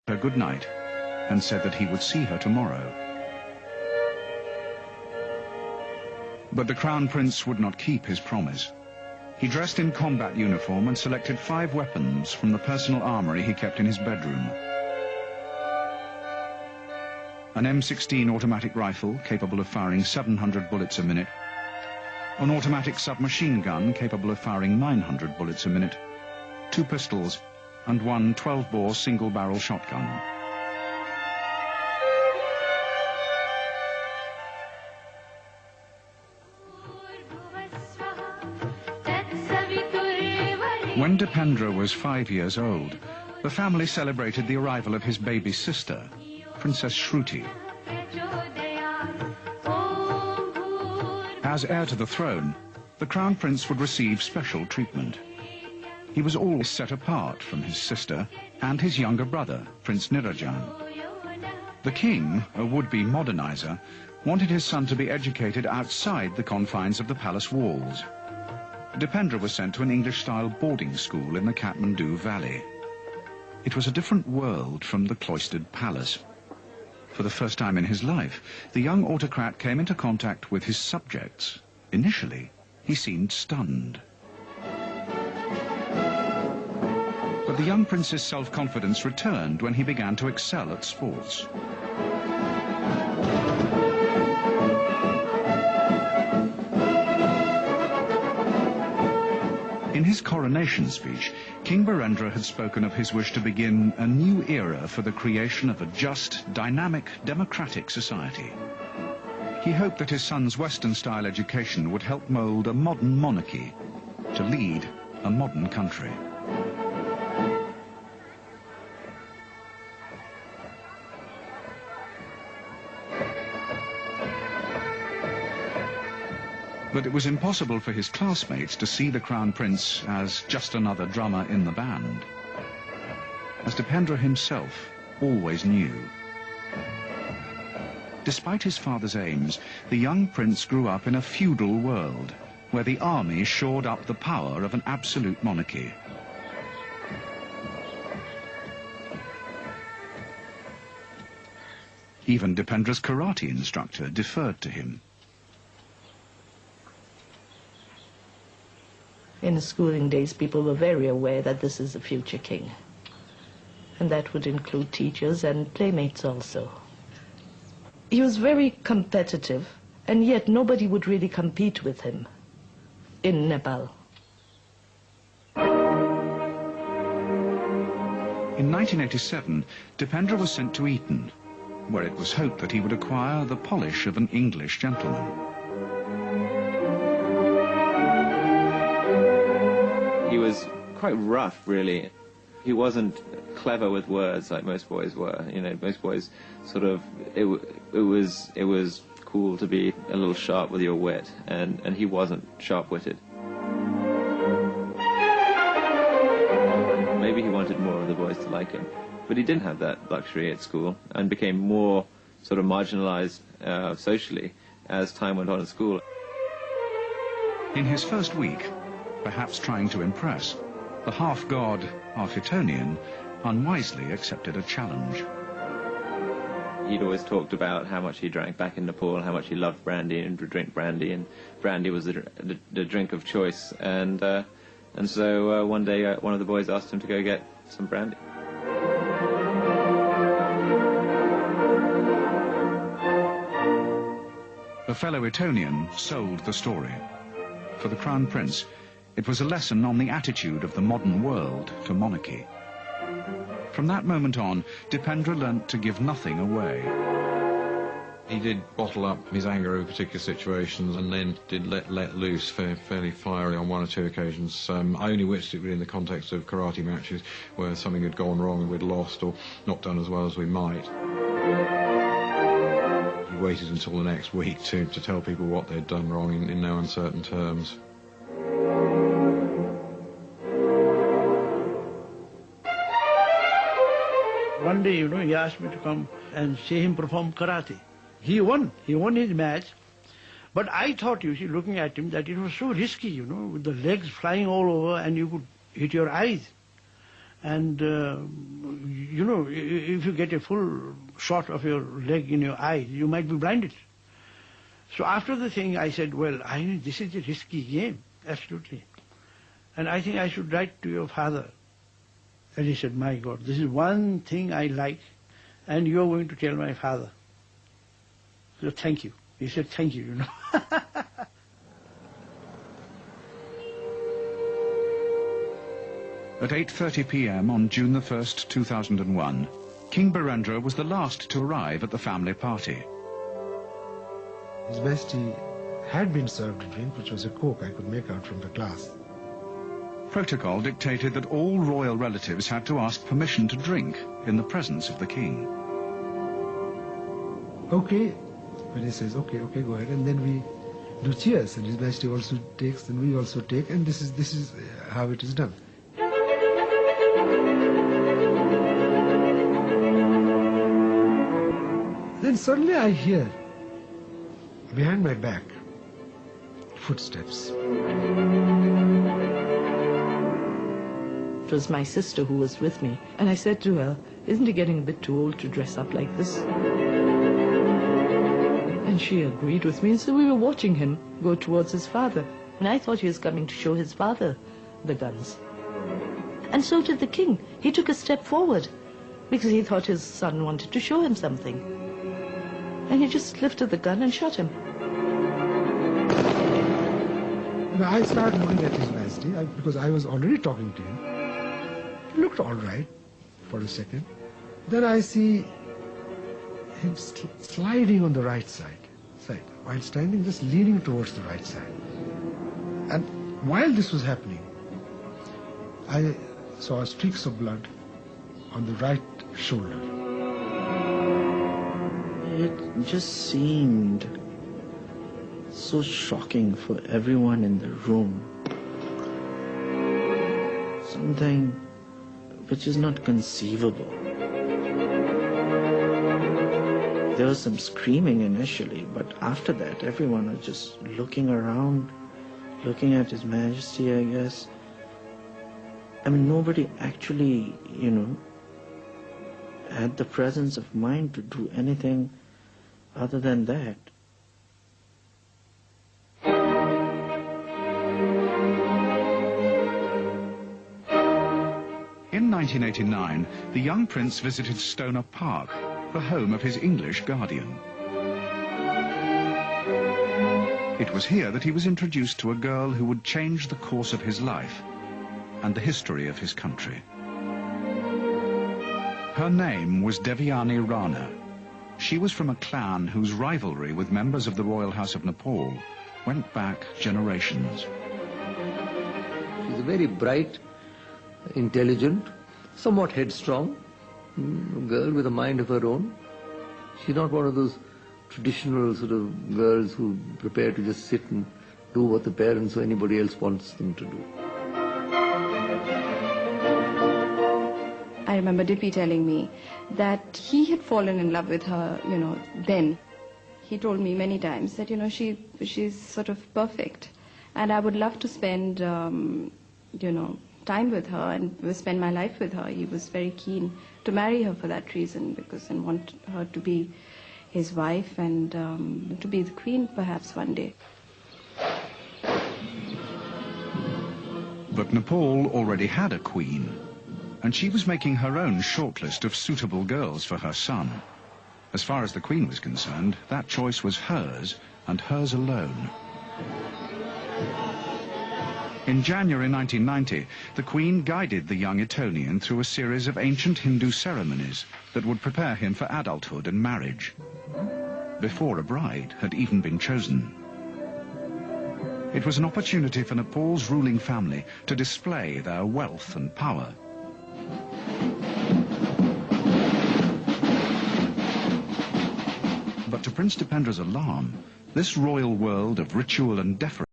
her good night and said that he would see her tomorrow. But the Crown Prince would not keep his promise. He dressed in combat uniform and selected 5 weapons from the personal armory he kept in his bedroom. An M16 automatic rifle capable of firing 700 bullets a minute, an automatic submachine gun capable of firing 900 bullets a minute, 2 pistols, and 1 12-bore single-barrel shotgun. When Dipendra was 5 years old, the family celebrated the arrival of his baby sister, Princess Shruti. As heir to the throne, the Crown Prince would receive special treatment. He was always set apart from his sister and his younger brother, Prince Nirajan. The king, a would-be modernizer, wanted his son to be educated outside the confines of the palace walls. Dipendra was sent to an English-style boarding school in the Kathmandu Valley. It was a different world from the cloistered palace. For the first time in his life, the young autocrat came into contact with his subjects. Initially, he seemed stunned. But the young prince's self-confidence returned when he began to excel at sports. In his coronation speech, King Birendra had spoken of his wish to begin a new era for the creation of a just, dynamic, democratic society. He hoped that his son's Western-style education would help mould a modern monarchy to lead a modern country. But it was impossible for his classmates to see the Crown Prince as just another drummer in the band, as Dipendra himself always knew. Despite his father's aims, the young prince grew up in a feudal world, where the army shored up the power of an absolute monarchy. Even Dipendra's karate instructor deferred to him. In his schooling days, people were very aware that this is the future king. And that would include teachers and playmates also. He was very competitive, and yet nobody would really compete with him in Nepal. In 1987, Dipendra was sent to Eton, where it was hoped that he would acquire the polish of an English gentleman. He was quite rough, really. He wasn't clever with words like most boys were. You know, most boys sort of, it was cool to be a little sharp with your wit, and he wasn't sharp-witted. Maybe he wanted more of the boys to like him, but he didn't have that luxury at school and became more sort of marginalized socially as time went on at school. In his first week, perhaps trying to impress, the half-god, half-Etonian unwisely accepted a challenge. He'd always talked about how much he drank back in Nepal, how much he loved brandy and would drink brandy, and brandy was the drink of choice. And so one day one of the boys asked him to go get some brandy. A fellow Etonian sold the story. For the Crown Prince, it was a lesson on the attitude of the modern world to monarchy. From that moment on, Dipendra learnt to give nothing away. He did bottle up his anger over particular situations and then did let loose fairly fiery on 1 or 2 occasions. I only witnessed it really in the context of karate matches where something had gone wrong and we'd lost or not done as well as we might. He waited until the next week to tell people what they'd done wrong in no uncertain terms. One day, he asked me to come and see him perform karate. He won his match. But I thought, looking at him, that it was so risky, with the legs flying all over and you could hit your eyes. And, you know, if you get a full shot of your leg in your eye, you might be blinded. So after the thing, I said, well, this is a risky game, absolutely. And I think I should write to your father. And he said, my God, this is one thing I like, and you're going to tell my father. So thank you. He said, thank you, you know. At 8:30 p.m. on June the 1st, 2001, King Birendra was the last to arrive at the family party. His Majesty had been served a drink, which was a Coke I could make out from the glass. Protocol dictated that all royal relatives had to ask permission to drink in the presence of the king. Okay. When he says, okay, go ahead, and then we do cheers, and His Majesty also takes, and we also take, and this is how it is done. Then suddenly I hear, behind my back, footsteps. It was my sister who was with me, and I said to her, isn't he getting a bit too old to dress up like this? And she agreed with me, and so we were watching him go towards his father. And I thought he was coming to show his father the guns. And so did the king. He took a step forward, because he thought his son wanted to show him something. And he just lifted the gun and shot him. I started looking at His Majesty, because I was already talking to him. He looked all right for a second. Then I see him sliding on the right side, while standing, just leaning towards the right side. And while this was happening, I saw streaks of blood on the right shoulder. It just seemed so shocking for everyone in the room. Something which is not conceivable. There was some screaming initially, but after that everyone was just looking around, looking at His Majesty, I guess. I mean, nobody actually, you know, had the presence of mind to do anything other than that. In 1989, the young prince visited Stoner Park, the home of his English guardian. It was here that he was introduced to a girl who would change the course of his life and the history of his country. Her name was Devyani Rana. She was from a clan whose rivalry with members of the royal house of Nepal went back generations. She's a very bright, intelligent, somewhat headstrong girl with a mind of her own. She's not one of those traditional sort of girls who prepare to just sit and do what the parents or anybody else wants them to do. I remember Dippy telling me that he had fallen in love with her, you know, then. He told me many times that, you know, she's sort of perfect. And I would love to spend, you know, time with her and spend my life with her. He was very keen to marry her for that reason, because he wanted her to be his wife and to be the queen perhaps one day. But Nepal already had a queen, and she was making her own shortlist of suitable girls for her son. As far as the queen was concerned, that choice was hers and hers alone. In January 1990, the Queen guided the young Etonian through a series of ancient Hindu ceremonies that would prepare him for adulthood and marriage, before a bride had even been chosen. It was an opportunity for Nepal's ruling family to display their wealth and power. But to Prince Dipendra's alarm, this royal world of ritual and deference